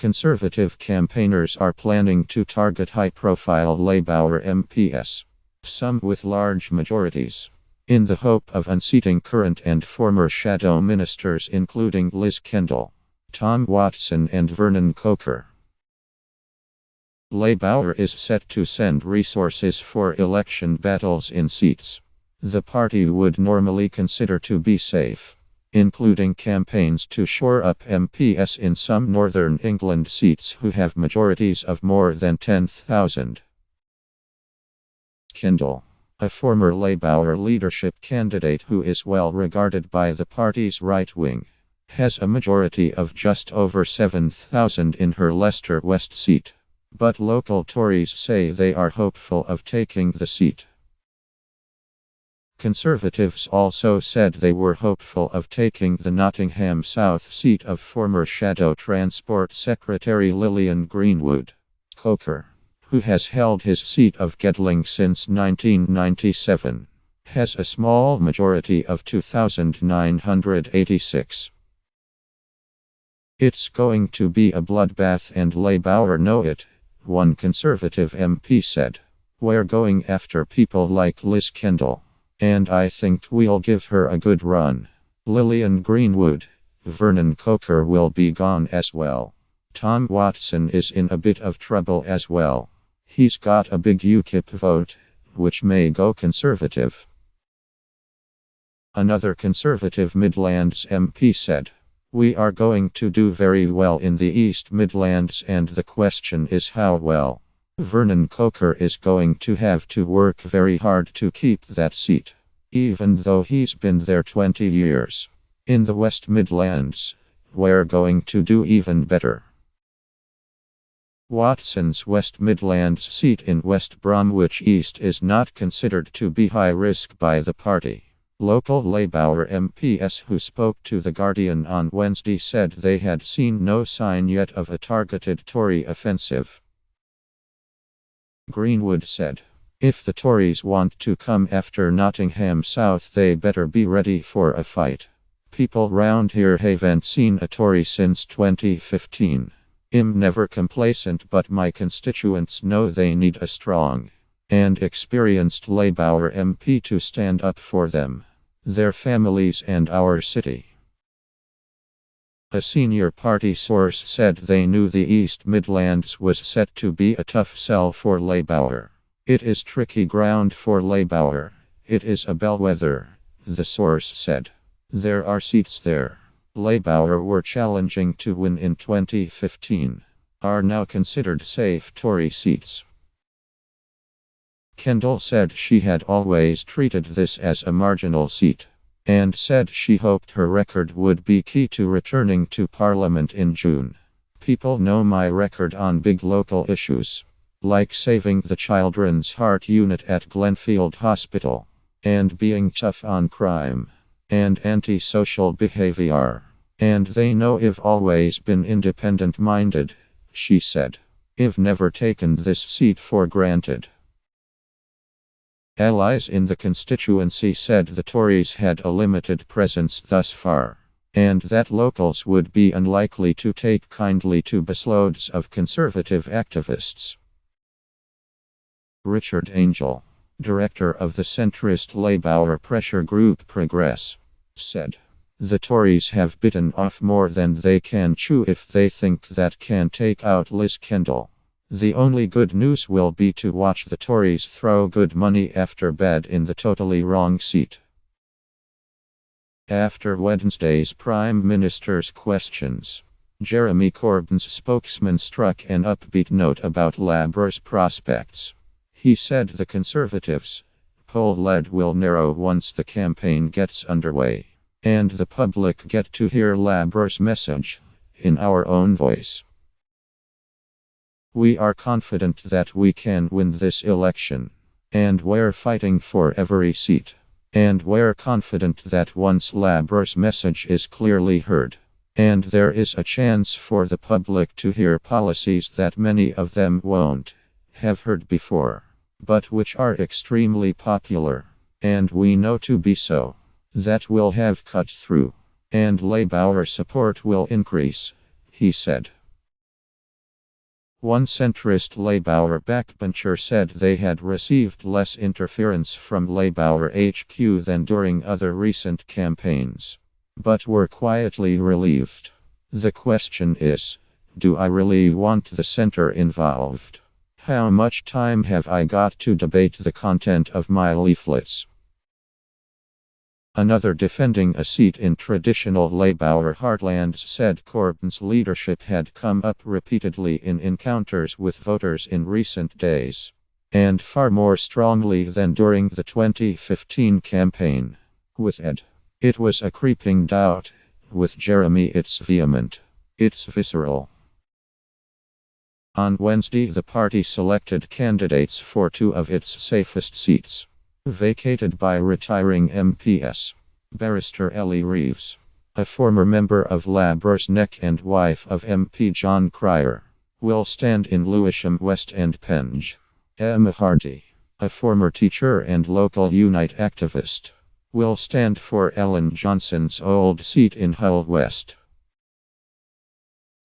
Conservative campaigners are planning to target high-profile Labour MPs, some with large majorities, in the hope of unseating current and former shadow ministers including Liz Kendall, Tom Watson and Vernon Coker. Labour is set to send resources for election battles in seats the party would normally consider to be safe, including campaigns to shore up MPs in some Northern England seats who have majorities of more than 10,000. Kendall, a former Labour leadership candidate who is well regarded by the party's right wing, has a majority of just over 7,000 in her Leicester West seat, but local Tories say they are hopeful of taking the seat. Conservatives also said they were hopeful of taking the Nottingham South seat of former Shadow Transport Secretary Lillian Greenwood. Coker, who has held his seat of Gedling since 1997, has a small majority of 2,986. It's going to be a bloodbath and Labour know it, one Conservative MP said. We're going after people like Liz Kendall, and I think we'll give her a good run. Lillian Greenwood, Vernon Coker will be gone as well. Tom Watson is in a bit of trouble as well. He's got a big UKIP vote, which may go Conservative. Another Conservative Midlands MP said, "We are going to do very well in the East Midlands and the question is how well. Vernon Coker is going to have to work very hard to keep that seat, even though he's been there 20 years. In the West Midlands, we're going to do even better." Watson's West Midlands seat in West Bromwich East is not considered to be high risk by the party. Local Labour MPs who spoke to The Guardian on Wednesday said they had seen no sign yet of a targeted Tory offensive. Greenwood said, "If the Tories want to come after Nottingham South, they better be ready for a fight. People round here haven't seen a Tory since 2015. I'm never complacent, but my constituents know they need a strong and experienced Labour MP to stand up for them, their families and our city." A senior party source said they knew the East Midlands was set to be a tough sell for Labour. "It is tricky ground for Labour. It is a bellwether," the source said. "There are seats there Labour were challenging to win in 2015, are now considered safe Tory seats." Kendall said she had always treated this as a marginal seat, and said she hoped her record would be key to returning to Parliament in June. "People know my record on big local issues, like saving the Children's Heart Unit at Glenfield Hospital, and being tough on crime and anti-social behavior. And they know I've always been independent-minded," she said. "I've never taken this seat for granted." Allies in the constituency said the Tories had a limited presence thus far, and that locals would be unlikely to take kindly to busloads of Conservative activists. Richard Angel, director of the centrist Labour pressure group Progress, said, "The Tories have bitten off more than they can chew if they think that can take out Liz Kendall. The only good news will be to watch the Tories throw good money after bad in the totally wrong seat." After Wednesday's Prime Minister's questions, Jeremy Corbyn's spokesman struck an upbeat note about Labour's prospects. He said the Conservatives' poll lead will narrow once the campaign gets underway, and the public get to hear Labour's message in our own voice. "We are confident that we can win this election, and we're fighting for every seat. And we're confident that once Labour's message is clearly heard, and there is a chance for the public to hear policies that many of them won't have heard before, but which are extremely popular, and we know to be so, that will have cut through, and Labour support will increase," he said. One centrist Labour backbencher said they had received less interference from Labour HQ than during other recent campaigns, but were quietly relieved. The question is, do I really want the centre involved? How much time have I got to debate the content of my leaflets? Another defending a seat in traditional Labour heartlands said Corbyn's leadership had come up repeatedly in encounters with voters in recent days, and far more strongly than during the 2015 campaign. With Ed, it was a creeping doubt. With Jeremy, it's vehement. It's visceral. On Wednesday, the party selected candidates for two of its safest seats, vacated by retiring MPs. Barrister Ellie Reeves, a former member of Labour's NEC and wife of MP John Cryer, will stand in Lewisham West and Penge. Emma Hardy, a former teacher and local Unite activist, will stand for Ellen Johnson's old seat in Hull West.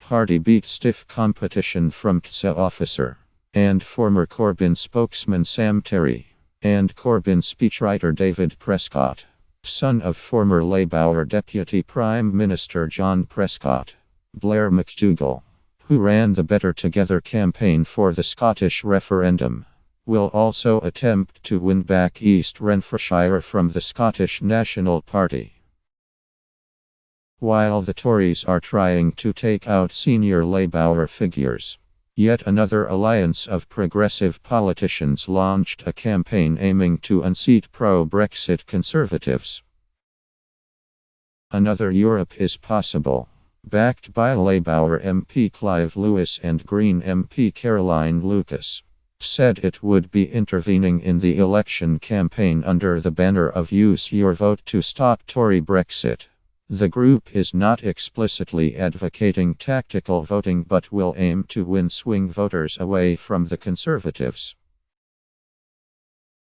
Hardy beat stiff competition from TSA officer and former Corbyn spokesman Sam Terry, and Corbyn speechwriter David Prescott, son of former Labour Deputy Prime Minister John Prescott. Blair McDougall, who ran the Better Together campaign for the Scottish referendum, will also attempt to win back East Renfrewshire from the Scottish National Party. While the Tories are trying to take out senior Labour figures, yet another alliance of progressive politicians launched a campaign aiming to unseat pro-Brexit Conservatives. Another Europe is possible, backed by Labour MP Clive Lewis and Green MP Caroline Lucas, said it would be intervening in the election campaign under the banner of Use Your Vote to Stop Tory Brexit. The group is not explicitly advocating tactical voting but will aim to win swing voters away from the Conservatives.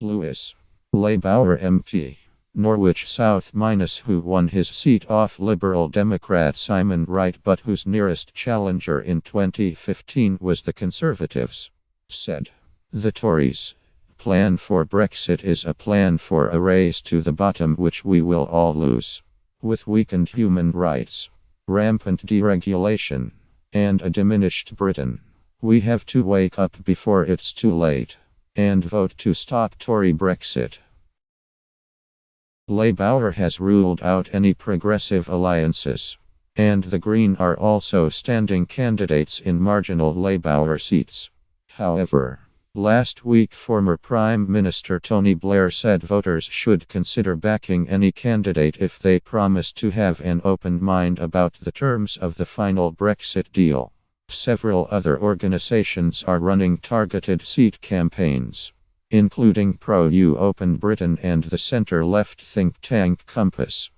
Lewis, Labour MP, Norwich South - who won his seat off Liberal Democrat Simon Wright but whose nearest challenger in 2015 was the Conservatives, said, "The Tories' plan for Brexit is a plan for a race to the bottom which we will all lose. With weakened human rights, rampant deregulation, and a diminished Britain, we have to wake up before it's too late, and vote to stop Tory Brexit." Labour has ruled out any progressive alliances, and the Green are also standing candidates in marginal Labour seats. However, last week former Prime Minister Tony Blair said voters should consider backing any candidate if they promise to have an open mind about the terms of the final Brexit deal. Several other organisations are running targeted seat campaigns, including Pro-EU Open Britain and the centre-left think tank Compass.